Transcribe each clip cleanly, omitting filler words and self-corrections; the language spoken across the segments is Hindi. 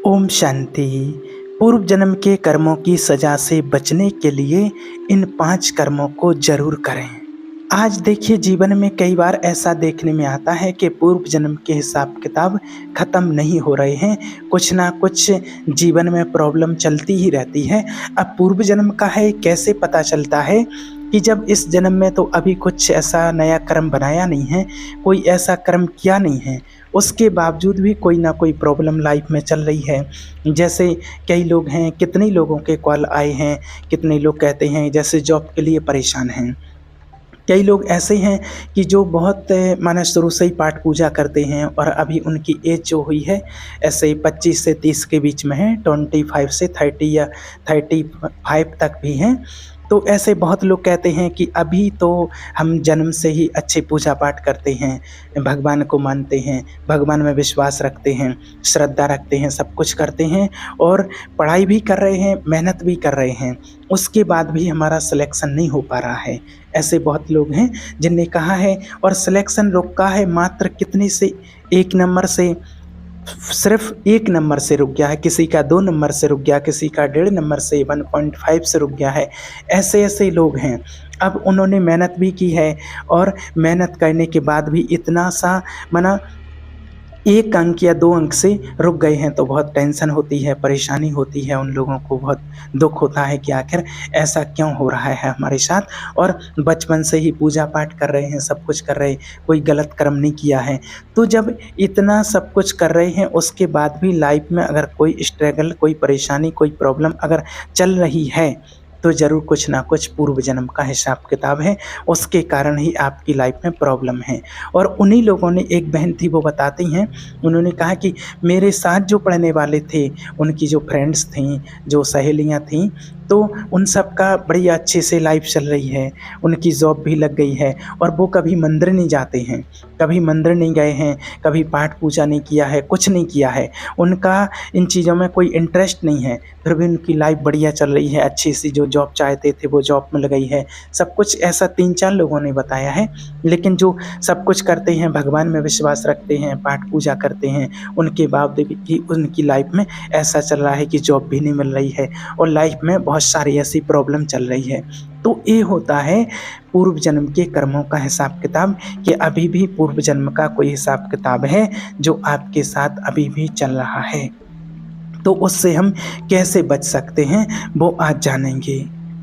ओम शांति। पूर्व जन्म के कर्मों की सजा से बचने के लिए इन 5 कर्मों को जरूर करें। आज देखिए, जीवन में कई बार ऐसा देखने में आता है कि पूर्व जन्म के हिसाब किताब खत्म नहीं हो रहे हैं। कुछ ना कुछ जीवन में प्रॉब्लम चलती ही रहती है। अब पूर्व जन्म का है कैसे पता चलता है कि जब इस जन्म में तो अभी कुछ ऐसा नया कर्म बनाया नहीं है, कोई ऐसा कर्म किया नहीं है, उसके बावजूद भी कोई ना कोई प्रॉब्लम लाइफ में चल रही है। जैसे कई लोग हैं, कितने लोगों के कॉल आए हैं, कितने लोग कहते हैं जैसे जॉब के लिए परेशान हैं। कई लोग ऐसे हैं कि जो बहुत माने शुरू से ही पाठ पूजा करते हैं और अभी उनकी एज जो हुई है ऐसे 25 से 30 के बीच में है, 25 से 30 या 35 तक भी हैं। तो ऐसे बहुत लोग कहते हैं कि अभी तो हम जन्म से ही अच्छे पूजा पाठ करते हैं, भगवान को मानते हैं, भगवान में विश्वास रखते हैं, श्रद्धा रखते हैं, सब कुछ करते हैं और पढ़ाई भी कर रहे हैं, मेहनत भी कर रहे हैं, उसके बाद भी हमारा सिलेक्शन नहीं हो पा रहा है। ऐसे बहुत लोग हैं जिनने कहा है और सिलेक्शन रुका है मात्र कितने से 1 नंबर से, सिर्फ 1 नंबर से रुक गया है, किसी का 2 नंबर से रुक गया, किसी का 1.5 नंबर से 1.5 से रुक गया है। ऐसे ऐसे लोग हैं। अब उन्होंने मेहनत भी की है और मेहनत करने के बाद भी इतना सा माना 1 अंक या 2 अंक से रुक गए हैं तो बहुत टेंशन होती है, परेशानी होती है, उन लोगों को बहुत दुख होता है कि आखिर ऐसा क्यों हो रहा है हमारे साथ। और बचपन से ही पूजा पाठ कर रहे हैं, सब कुछ कर रहे हैं, कोई गलत कर्म नहीं किया है। तो जब इतना सब कुछ कर रहे हैं उसके बाद भी लाइफ में अगर कोई स्ट्रगल, कोई परेशानी, कोई प्रॉब्लम अगर चल रही है तो ज़रूर कुछ ना कुछ पूर्व जन्म का हिसाब किताब है, उसके कारण ही आपकी लाइफ में प्रॉब्लम है। और उन्हीं लोगों ने, एक बहन थी वो बताती हैं, उन्होंने कहा कि मेरे साथ जो पढ़ने वाले थे, उनकी जो फ्रेंड्स थीं, जो सहेलियां थीं, तो उन सब का बड़ी अच्छे से लाइफ चल रही है, उनकी जॉब भी लग गई है और वो कभी मंदिर नहीं जाते हैं, कभी मंदिर नहीं गए हैं, कभी पाठ पूजा नहीं किया है, कुछ नहीं किया है, उनका इन चीज़ों में कोई इंटरेस्ट नहीं है, फिर भी उनकी लाइफ बढ़िया चल रही है, अच्छी सी जो जॉब चाहते थे वो जॉब में लग गई है। सब कुछ ऐसा 3-4 लोगों ने बताया है। लेकिन जो सब कुछ करते हैं, भगवान में विश्वास रखते हैं, पाठ पूजा करते हैं, उनके बावजूद भी उनकी लाइफ में ऐसा चल रहा है कि जॉब भी नहीं मिल रही है और लाइफ में बहुत सारी ऐसी प्रॉब्लम चल रही है। तो ये होता है पूर्व जन्म के कर्मों का हिसाब किताब, कि अभी भी पूर्व जन्म का कोई हिसाब किताब है जो आपके साथ अभी भी चल रहा है। तो उससे हम कैसे बच सकते हैं वो आज जानेंगे।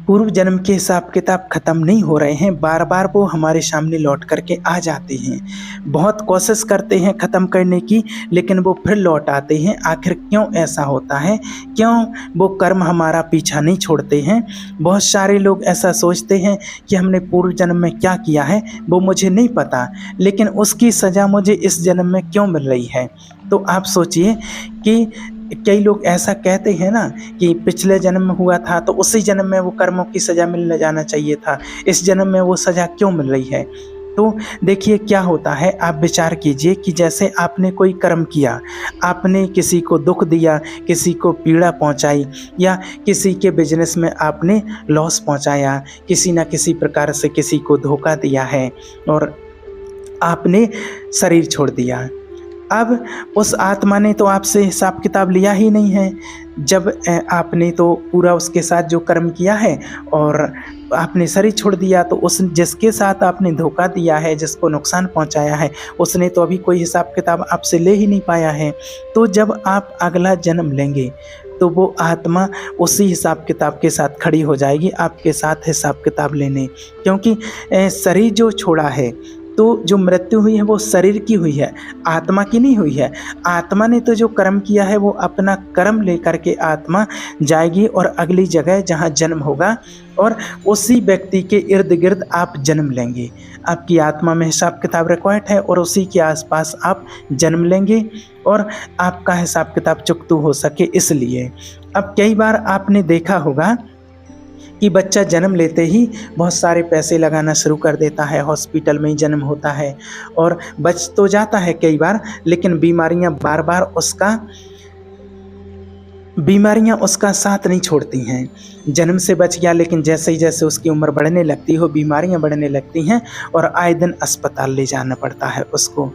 पूर्व जन्म के हिसाब किताब ख़त्म नहीं हो रहे हैं, बार बार वो हमारे सामने लौट करके आ जाते हैं। बहुत कोशिश करते हैं ख़त्म करने की, लेकिन वो फिर लौट आते हैं। आखिर क्यों ऐसा होता है? क्यों वो कर्म हमारा पीछा नहीं छोड़ते हैं? बहुत सारे लोग ऐसा सोचते हैं कि हमने पूर्व जन्म में क्या किया है वो मुझे नहीं पता, लेकिन उसकी सज़ा मुझे इस जन्म में क्यों मिल रही है। तो आप सोचिए कि कई लोग ऐसा कहते हैं ना कि पिछले जन्म में हुआ था तो उसी जन्म में वो कर्मों की सज़ा मिल जाना चाहिए था, इस जन्म में वो सज़ा क्यों मिल रही है। तो देखिए क्या होता है, आप विचार कीजिए कि जैसे आपने कोई कर्म किया, आपने किसी को दुख दिया, किसी को पीड़ा पहुंचाई, या किसी के बिजनेस में आपने लॉस पहुंचाया, किसी न किसी प्रकार से किसी को धोखा दिया है और आपने शरीर छोड़ दिया। अब उस आत्मा ने तो आपसे हिसाब किताब लिया ही नहीं है। जब आपने तो पूरा उसके साथ जो कर्म किया है और आपने शरीर छोड़ दिया, तो उस जिसके साथ आपने धोखा दिया है, जिसको नुकसान पहुंचाया है, उसने तो अभी कोई हिसाब किताब आपसे ले ही नहीं पाया है। तो जब आप अगला जन्म लेंगे तो वो आत्मा उसी हिसाब किताब के साथ खड़ी हो जाएगी आपके साथ हिसाब किताब लेने, क्योंकि शरीर जो छोड़ा है, तो जो मृत्यु हुई है वो शरीर की हुई है, आत्मा की नहीं हुई है। आत्मा ने तो जो कर्म किया है वो अपना कर्म लेकर के आत्मा जाएगी और अगली जगह जहाँ जन्म होगा और उसी व्यक्ति के इर्द गिर्द आप जन्म लेंगे। आपकी आत्मा में हिसाब किताब रिकॉर्ड है और उसी के आसपास आप जन्म लेंगे और आपका हिसाब किताब चुकतू हो सके इसलिए। अब कई बार आपने देखा होगा कि बच्चा जन्म लेते ही बहुत सारे पैसे लगाना शुरू कर देता है, हॉस्पिटल में ही जन्म होता है और बच तो जाता है कई बार, लेकिन बीमारियां बार बार उसका साथ नहीं छोड़ती हैं। जन्म से बच गया, लेकिन जैसे ही जैसे उसकी उम्र बढ़ने लगती है, बीमारियां बढ़ने लगती हैं और आए दिन अस्पताल ले जाना पड़ता है उसको।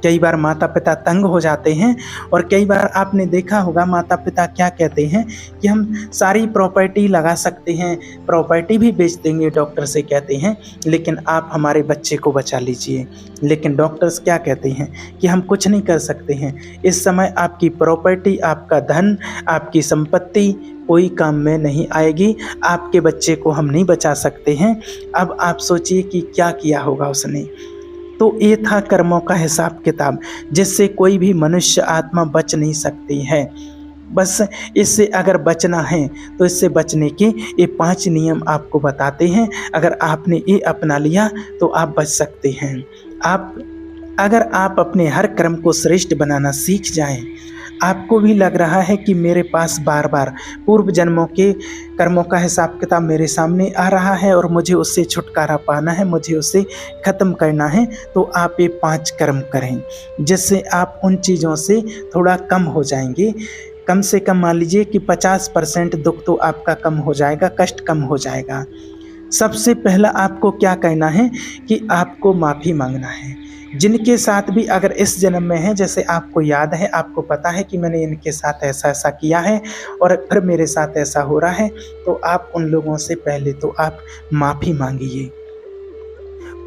कई बार माता पिता तंग हो जाते हैं और कई बार आपने देखा होगा माता पिता क्या कहते हैं कि हम सारी प्रॉपर्टी लगा सकते हैं, प्रॉपर्टी भी बेच देंगे, डॉक्टर से कहते हैं, लेकिन आप हमारे बच्चे को बचा लीजिए। लेकिन डॉक्टर्स क्या कहते हैं कि हम कुछ नहीं कर सकते हैं, इस समय आपकी प्रॉपर्टी, आपका धन, आपकी संपत्ति कोई काम में नहीं आएगी, आपके बच्चे को हम नहीं बचा सकते हैं। अब आप सोचिए कि क्या किया होगा उसने। तो ये था कर्मों का हिसाब किताब, जिससे कोई भी मनुष्य आत्मा बच नहीं सकती है। बस इससे अगर बचना है तो इससे बचने के ये 5 नियम आपको बताते हैं। अगर आपने ये अपना लिया तो आप बच सकते हैं। अगर आप अपने हर कर्म को श्रेष्ठ बनाना सीख जाएं, आपको भी लग रहा है कि मेरे पास बार बार पूर्व जन्मों के कर्मों का हिसाब किताब मेरे सामने आ रहा है और मुझे उससे छुटकारा पाना है, मुझे उसे ख़त्म करना है, तो आप ये 5 कर्म करें, जिससे आप उन चीज़ों से थोड़ा कम हो जाएंगे। कम से कम मान लीजिए कि 50% दुख तो आपका कम हो जाएगा, कष्ट कम हो जाएगा। सबसे पहला आपको क्या कहना है कि आपको माफ़ी मांगना है। जिनके साथ भी अगर इस जन्म में है, जैसे आपको याद है, आपको पता है कि मैंने इनके साथ ऐसा ऐसा किया है और फिर मेरे साथ ऐसा हो रहा है, तो आप उन लोगों से पहले तो आप माफ़ी मांगिए,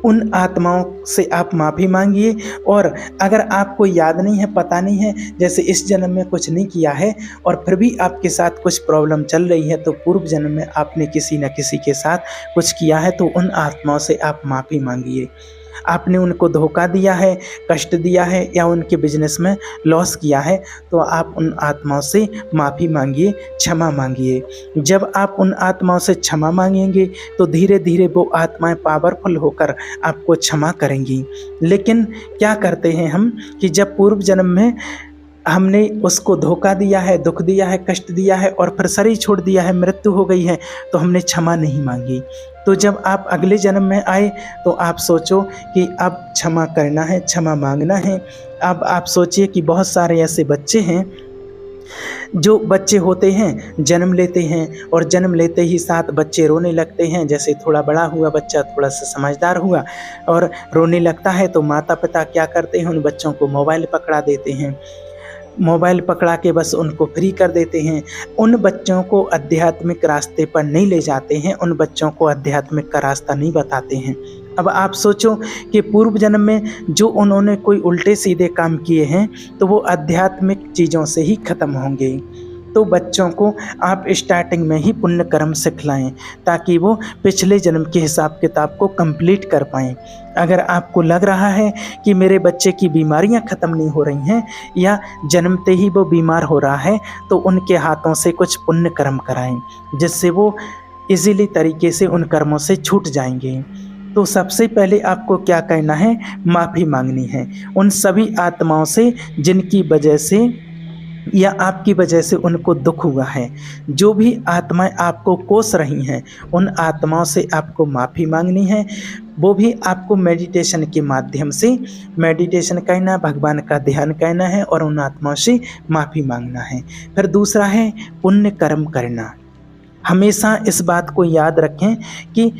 उन आत्माओं से आप माफ़ी मांगिए। और अगर आपको याद नहीं है, पता नहीं है, जैसे इस जन्म में कुछ नहीं किया है और फिर भी आपके साथ कुछ प्रॉब्लम चल रही है, तो पूर्व जन्म में आपने किसी न किसी के साथ कुछ किया है, तो उन आत्माओं से आप माफ़ी मांगिए। आपने उनको धोखा दिया है, कष्ट दिया है या उनके बिजनेस में लॉस किया है, तो आप उन आत्माओं से माफ़ी मांगिए, क्षमा मांगिए। जब आप उन आत्माओं से क्षमा मांगेंगे तो धीरे धीरे वो आत्माएं पावरफुल होकर आपको क्षमा करेंगी। लेकिन क्या करते हैं हम कि जब पूर्व जन्म में हमने उसको धोखा दिया है, दुख दिया है, कष्ट दिया है और फिर शरीर छोड़ दिया है, मृत्यु हो गई है, तो हमने क्षमा नहीं मांगी। तो जब आप अगले जन्म में आए तो आप सोचो कि अब क्षमा करना है, क्षमा मांगना है। अब आप सोचिए कि बहुत सारे ऐसे बच्चे हैं, जो बच्चे होते हैं जन्म लेते हैं और जन्म लेते ही साथ बच्चे रोने लगते हैं। जैसे थोड़ा बड़ा हुआ बच्चा, थोड़ा सा समझदार हुआ और रोने लगता है, तो माता पिता क्या करते हैं, उन बच्चों को मोबाइल पकड़ा देते हैं। मोबाइल पकड़ा के बस उनको फ्री कर देते हैं। उन बच्चों को आध्यात्मिक रास्ते पर नहीं ले जाते हैं, उन बच्चों को आध्यात्मिक का रास्ता नहीं बताते हैं। अब आप सोचो कि पूर्व जन्म में जो उन्होंने कोई उल्टे सीधे काम किए हैं, तो वो आध्यात्मिक चीज़ों से ही ख़त्म होंगे। तो बच्चों को आप स्टार्टिंग में ही पुण्य कर्म सिखलाएं, ताकि वो पिछले जन्म के हिसाब किताब को कंप्लीट कर पाएं। अगर आपको लग रहा है कि मेरे बच्चे की बीमारियां ख़त्म नहीं हो रही हैं या जन्मते ही वो बीमार हो रहा है, तो उनके हाथों से कुछ पुण्य कर्म कराएं, जिससे वो इजीली तरीके से उन कर्मों से छूट जाएंगे। तो सबसे पहले आपको क्या करना है, माफ़ी मांगनी है उन सभी आत्माओं से जिनकी वजह से या आपकी वजह से उनको दुख हुआ है। जो भी आत्माएं आपको कोस रही हैं, उन आत्माओं से आपको माफ़ी मांगनी है। वो भी आपको मेडिटेशन के माध्यम से मेडिटेशन करना, भगवान का ध्यान करना है और उन आत्माओं से माफ़ी मांगना है। फिर दूसरा है पुण्य कर्म करना। हमेशा इस बात को याद रखें कि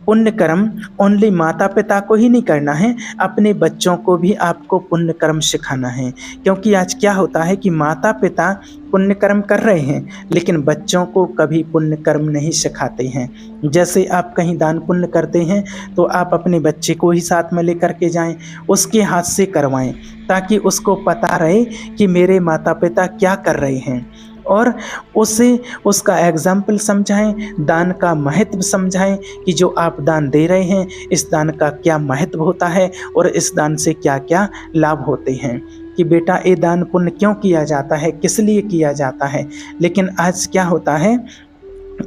पुण्य कर्म ओनली माता पिता को ही नहीं करना है, अपने बच्चों को भी आपको पुण्य कर्म सिखाना है। क्योंकि आज क्या होता है कि माता पिता पुण्य कर्म कर रहे हैं, लेकिन बच्चों को कभी पुण्य कर्म नहीं सिखाते हैं। जैसे आप कहीं दान पुण्य करते हैं, तो आप अपने बच्चे को ही साथ में लेकर के जाएं, उसके हाथ से करवाएं, ताकि उसको पता रहे कि मेरे माता पिता क्या कर रहे हैं, और उसे उसका एग्जाम्पल समझाएं, दान का महत्व समझाएं कि जो आप दान दे रहे हैं, इस दान का क्या महत्व होता है और इस दान से क्या क्या लाभ होते हैं, कि बेटा ये दान पुण्य क्यों किया जाता है, किस लिए किया जाता है। लेकिन आज क्या होता है,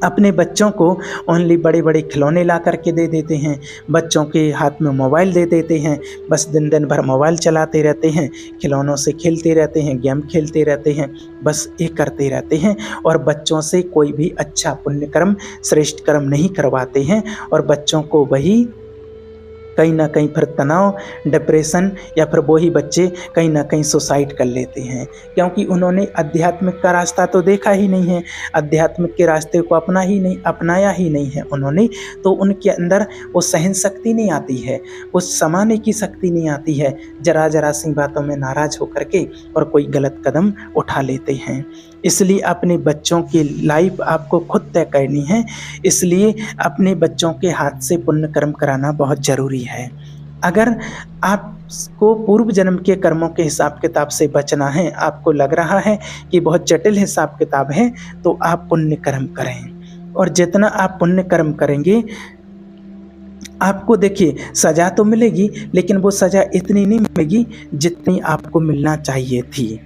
अपने बच्चों को ओनली बड़े बड़े खिलौने ला करके दे देते हैं, बच्चों के हाथ में मोबाइल दे देते हैं, बस दिन दिन भर मोबाइल चलाते रहते हैं, खिलौनों से खेलते रहते हैं, गेम खेलते रहते हैं, बस ये करते रहते हैं और बच्चों से कोई भी अच्छा पुण्य कर्म, श्रेष्ठ कर्म नहीं करवाते हैं और बच्चों को वही कहीं ना कहीं फिर तनाव, डिप्रेशन, या फिर वही बच्चे कहीं ना कहीं सुसाइड कर लेते हैं, क्योंकि उन्होंने आध्यात्मिक का रास्ता तो देखा ही नहीं है, आध्यात्मिक के रास्ते को अपनाया ही नहीं है उन्होंने। तो उनके अंदर वो सहन शक्ति नहीं आती है, वो समाने की शक्ति नहीं आती है, जरा जरा सी बातों में नाराज होकर के और कोई गलत कदम उठा लेते हैं। इसलिए अपने बच्चों की लाइफ आपको खुद तय करनी है, इसलिए अपने बच्चों के हाथ से पुण्य कर्म कराना बहुत ज़रूरी है। अगर आपको पूर्व जन्म के कर्मों के हिसाब किताब से बचना है, आपको लग रहा है कि बहुत जटिल हिसाब किताब है, तो आप पुण्य कर्म करें, और जितना आप पुण्य कर्म करेंगे आपको देखिए सज़ा तो मिलेगी, लेकिन वो सज़ा इतनी नहीं मिलेगी जितनी आपको मिलना चाहिए थी।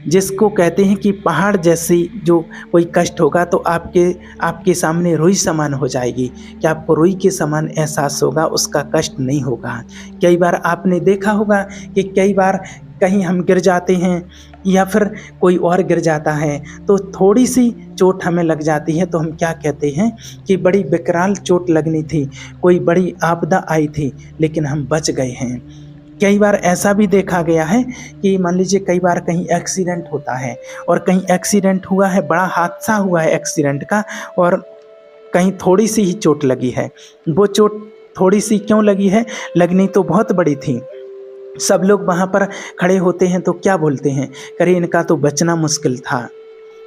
जिसको कहते हैं कि पहाड़ जैसी जो कोई कष्ट होगा तो आपके सामने रुई समान हो जाएगी, कि आपको रुई के समान एहसास होगा, उसका कष्ट नहीं होगा। कई बार आपने देखा होगा कि कई बार कहीं हम गिर जाते हैं या फिर कोई और गिर जाता है, तो थोड़ी सी चोट हमें लग जाती है तो हम क्या कहते हैं कि बड़ी विकराल चोट लगनी थी, कोई बड़ी आपदा आई थी, लेकिन हम बच गए हैं। कई बार ऐसा भी देखा गया है कि मान लीजिए कई बार कहीं एक्सीडेंट होता है, और कहीं एक्सीडेंट हुआ है, बड़ा हादसा हुआ है एक्सीडेंट का, और कहीं थोड़ी सी ही चोट लगी है। वो चोट थोड़ी सी क्यों लगी है, लगनी तो बहुत बड़ी थी। सब लोग वहाँ पर खड़े होते हैं तो क्या बोलते हैं, करे इनका तो बचना मुश्किल था,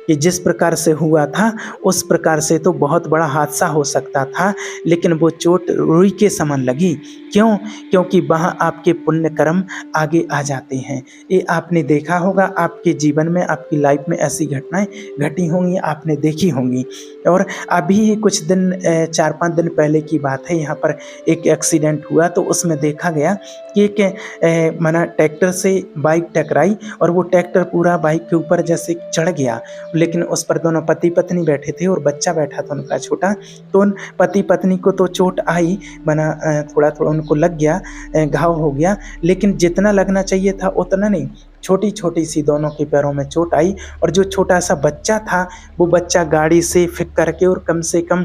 कि जिस प्रकार से हुआ था उस प्रकार से तो बहुत बड़ा हादसा हो सकता था, लेकिन वो चोट रुई के समान लगी। क्यों? क्योंकि वहाँ आपके पुण्य कर्म आगे आ जाते हैं। ये आपने देखा होगा, आपके जीवन में, आपकी लाइफ में ऐसी घटनाएं घटी होंगी, आपने देखी होंगी। और अभी कुछ दिन 4-5 दिन पहले की बात है, यहाँ पर एक एक्सीडेंट हुआ, तो उसमें देखा गया कि एक माना ट्रैक्टर से बाइक टकराई, और वो ट्रैक्टर पूरा बाइक के ऊपर जैसे चढ़ गया, लेकिन उस पर दोनों पति पत्नी बैठे थे और बच्चा बैठा था उनका छोटा। तो उन पति पत्नी को तो चोट आई, माना थोड़ा थोड़ा उनको लग गया, घाव हो गया, लेकिन जितना लगना चाहिए था उतना नहीं, छोटी छोटी सी दोनों के पैरों में चोट आई। और जो छोटा सा बच्चा था, वो बच्चा गाड़ी से फिक करके और कम से कम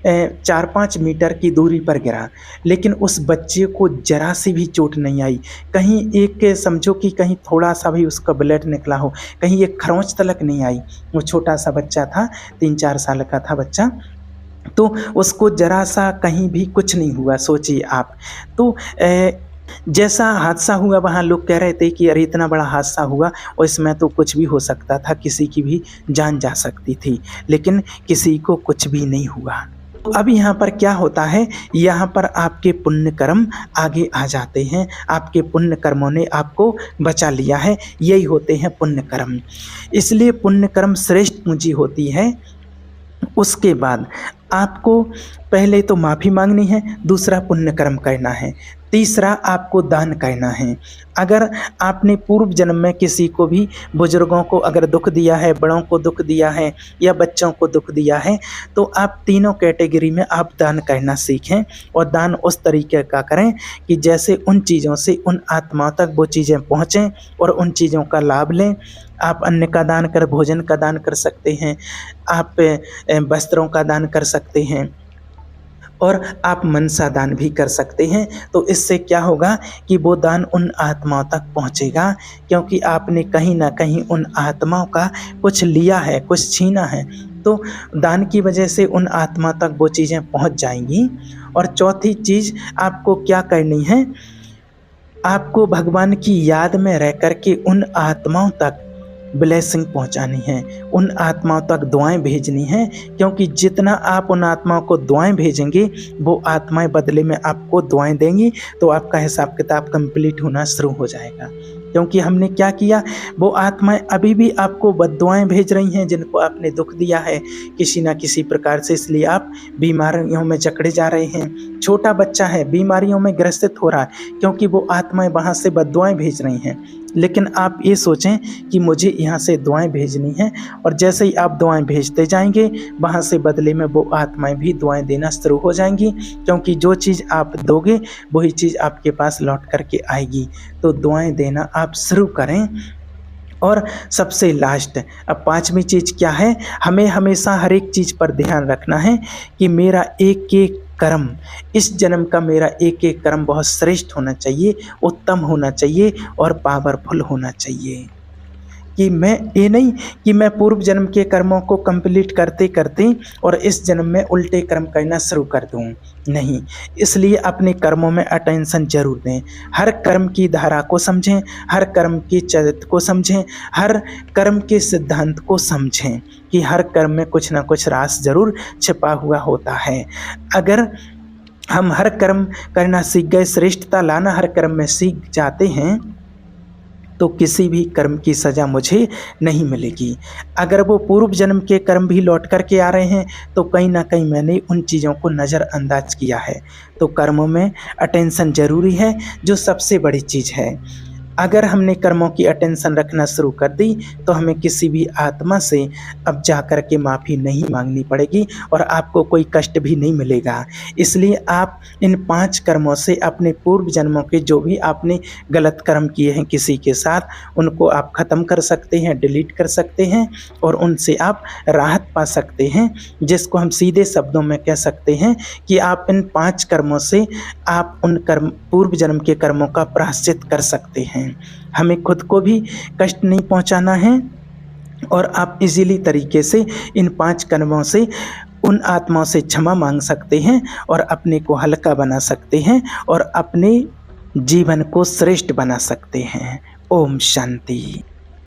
4-5 मीटर की दूरी पर गिरा, लेकिन उस बच्चे को जरा सी भी चोट नहीं आई। कहीं एक समझो कि कहीं थोड़ा सा भी उसका ब्लड निकला हो, कहीं एक खरोंच तलक नहीं आई। वो छोटा सा बच्चा था, 3-4 साल का था बच्चा, तो उसको जरा सा कहीं भी कुछ नहीं हुआ, सोचिए आप। तो जैसा हादसा हुआ, वहाँ लोग कह रहे थे कि अरे इतना बड़ा हादसा हुआ और इसमें तो कुछ भी हो सकता था, किसी की भी जान जा सकती थी, लेकिन किसी को कुछ भी नहीं हुआ। तो अब यहाँ पर क्या होता है, यहाँ पर आपके पुण्य कर्म आगे आ जाते हैं, आपके पुण्य कर्मों ने आपको बचा लिया है, यही होते हैं पुण्य कर्म। इसलिए पुण्य कर्म श्रेष्ठ पूंजी होती है। उसके बाद आपको पहले तो माफ़ी मांगनी है, दूसरा पुण्य कर्म करना है, तीसरा आपको दान करना है। अगर आपने पूर्व जन्म में किसी को भी, बुजुर्गों को अगर दुख दिया है, बड़ों को दुख दिया है, या बच्चों को दुख दिया है, तो आप तीनों कैटेगरी में आप दान करना सीखें। और दान उस तरीके का करें कि जैसे उन चीज़ों से उन आत्माओं तक वो चीज़ें पहुँचें और उन चीज़ों का लाभ लें। आप अन्न का दान कर, भोजन का दान कर सकते हैं, आप वस्त्रों का दान कर सकते हैं, और आप मनसा दान भी कर सकते हैं। तो इससे क्या होगा कि वो दान उन आत्माओं तक पहुंचेगा, क्योंकि आपने कहीं ना कहीं उन आत्माओं का कुछ लिया है, कुछ छीना है, तो दान की वजह से उन आत्मा तक वो चीज़ें पहुंच जाएंगी। और चौथी चीज़ आपको क्या करनी है, आपको भगवान की याद में रह कर के उन आत्माओं तक ब्लेसिंग पहुंचानी है, उन आत्माओं तक दुआएं भेजनी हैं, क्योंकि जितना आप उन आत्माओं को दुआएं भेजेंगे, वो आत्माएं बदले में आपको दुआएं देंगी, तो आपका हिसाब किताब कंप्लीट होना शुरू हो जाएगा। क्योंकि हमने क्या किया, वो आत्माएं अभी भी आपको बद्दुआएं भेज रही हैं, जिनको आपने दुख दिया है किसी ना किसी प्रकार से, इसलिए आप बीमारियों में जकड़े जा रहे हैं। छोटा बच्चा है, बीमारियों में ग्रसित हो रहा है, क्योंकि वो आत्माएं वहाँ से बद्दुआएं भेज रही हैं। लेकिन आप ये सोचें कि मुझे यहाँ से दुआएं भेजनी हैं, और जैसे ही आप दुआएं भेजते जाएंगे, वहाँ से बदले में वो आत्माएं भी दुआएं देना शुरू हो जाएंगी, क्योंकि जो चीज़ आप दोगे वही चीज़ आपके पास लौट करके आएगी। तो दुआएं देना आप शुरू करें। और सबसे लास्ट, अब 5वीं चीज़ क्या है, हमें हमेशा हर एक चीज़ पर ध्यान रखना है कि मेरा एक एक कर्म, इस जन्म का मेरा एक-एक कर्म बहुत श्रेष्ठ होना चाहिए, उत्तम होना चाहिए और पावरफुल होना चाहिए। कि मैं ये नहीं कि मैं पूर्व जन्म के कर्मों को कंप्लीट करते-करते और इस जन्म में उल्टे कर्म करना शुरू कर दूँ। नहीं, इसलिए अपने कर्मों में अटेंशन ज़रूर दें। हर कर्म की धारा को समझें, हर कर्म के चरित्र को समझें, हर कर्म के सिद्धांत को समझें कि हर कर्म में कुछ न कुछ राज ज़रूर छिपा हुआ होता है। अगर हम हर कर्म करना सीख गए, श्रेष्ठता लाना हर कर्म में सीख जाते हैं, तो किसी भी कर्म की सज़ा मुझे नहीं मिलेगी। अगर वो पूर्व जन्म के कर्म भी लौट कर के आ रहे हैं, तो कहीं न कहीं मैंने उन चीज़ों को नज़रअंदाज किया है। तो कर्मों में अटेंशन ज़रूरी है, जो सबसे बड़ी चीज़ है। अगर हमने कर्मों की अटेंशन रखना शुरू कर दी, तो हमें किसी भी आत्मा से अब जा कर के माफ़ी नहीं माँगनी पड़ेगी और आपको कोई कष्ट भी नहीं मिलेगा। इसलिए आप इन 5 कर्मों से अपने पूर्व जन्मों के जो भी आपने गलत कर्म किए हैं किसी के साथ, उनको आप ख़त्म कर सकते हैं, डिलीट कर सकते हैं और उनसे आप राहत पा सकते हैं। जिसको हम सीधे शब्दों में कह सकते हैं कि आप इन 5 कर्मों से आप उन कर्म पूर्व जन्म के कर्मों का प्रायश्चित कर सकते हैं। हमें खुद को भी कष्ट नहीं पहुंचाना है और आप इजीली तरीके से इन 5 कर्मों से उन आत्माओं से क्षमा मांग सकते हैं और अपने को हल्का बना सकते हैं और अपने जीवन को श्रेष्ठ बना सकते हैं। ओम शांति।